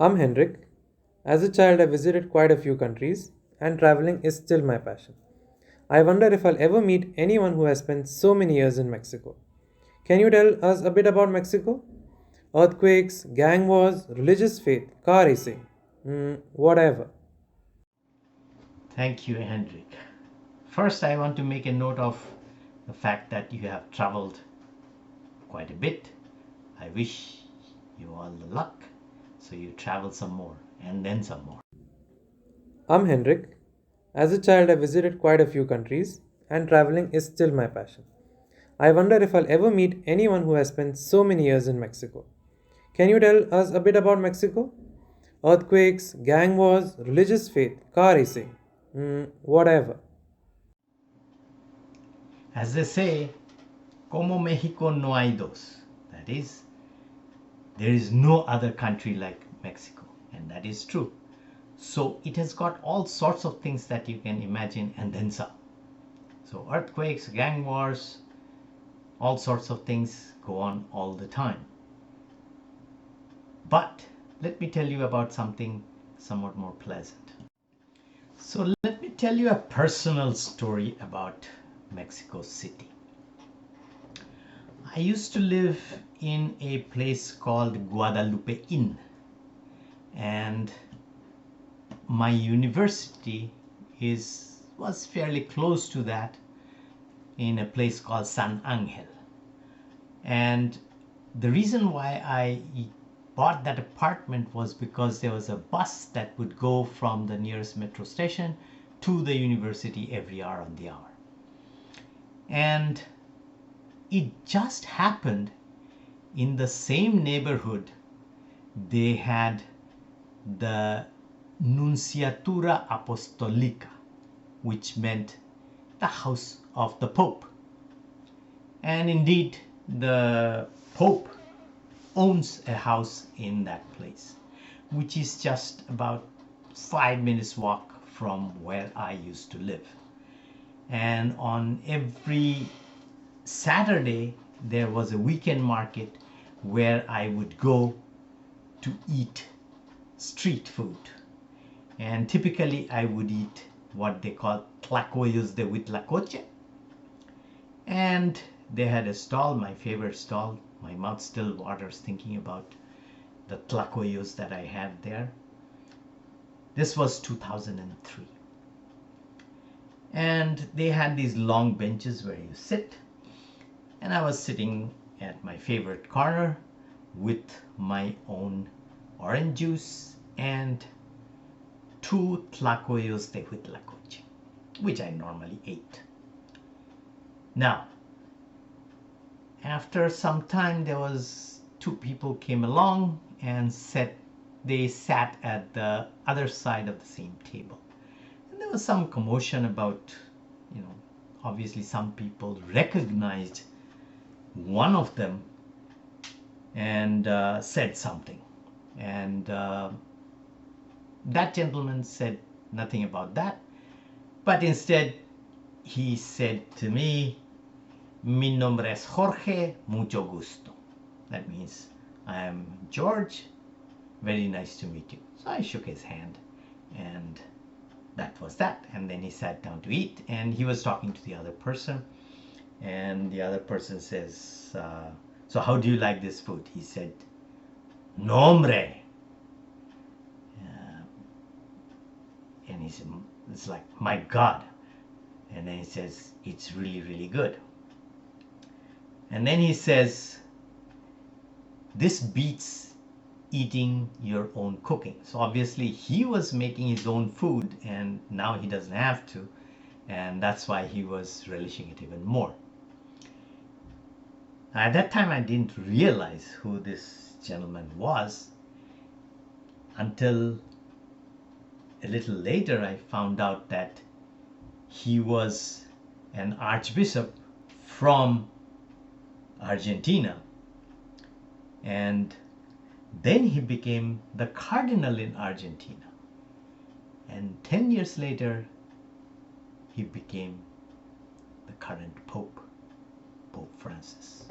I'm Hendrick. As a child, I visited quite a few countries, and traveling is still my passion. I wonder if I'll ever meet anyone who has spent so many years in Mexico. Can you tell us a bit about Mexico? Earthquakes, gang wars, religious faith, car racing, whatever. Thank you, Hendrick. First, I want to make a note of the fact that you have traveled quite a bit. I wish you all the luck so you travel some more and then some more. I'm Hendrick. As a child, I visited quite a few countries, and traveling is still my passion. I wonder if I'll ever meet anyone who has spent so many years in Mexico. Can you tell us a bit about Mexico? Earthquakes, gang wars, religious faith, car racing, whatever. As they say, como Mexico no hay dos. That is, there is no other country like Mexico, and that is true. So it has got all sorts of things that you can imagine and then some. So earthquakes, gang wars, all sorts of things go on all the time. But let me tell you about something somewhat more pleasant. So let me tell you a personal story about Mexico City. I used to live in a place called Guadalupe Inn, and my university was fairly close to that in a place called San Angel. And the reason why I bought that apartment was because there was a bus that would go from the nearest metro station to the university every hour on the hour. And it just happened in the same neighborhood they had the Nunciatura Apostolica, which meant the house of the Pope. And indeed, the Pope owns a house in that place, which is just about 5 minutes walk from where I used to live. And on every Saturday, there was a weekend market where I would go to eat street food. And typically, I would eat what they call tlacoyos de huitlacoche. And they had a stall, my favorite stall. My mouth still waters thinking about the tlacoyos that I had there. This was 2003. And they had these long benches where you sit. And I was sitting at my favorite corner with my own orange juice and two tlacoyos de huitlacoche, which I normally ate. Now, after some time, there was two people came along and they sat at the other side of the same table. And there was some commotion about, obviously some people recognized one of them and said something. And that gentleman said nothing about that, but instead he said to me, Mi nombre es Jorge, mucho gusto. That means, I am George, very nice to meet you. So I shook his hand, and that was that. And then he sat down to eat, and he was talking to the other person. And the other person says, so how do you like this food? He said, No hombre. And he said, it's like, my God. And then he says, it's really, really good. And then he says, this beats eating your own cooking. So obviously he was making his own food and now he doesn't have to. And that's why he was relishing it even more. At that time, I didn't realize who this gentleman was until a little later I found out that he was an archbishop from Argentina. And then he became the cardinal in Argentina. And 10 years later, he became the current Pope, Pope Francis.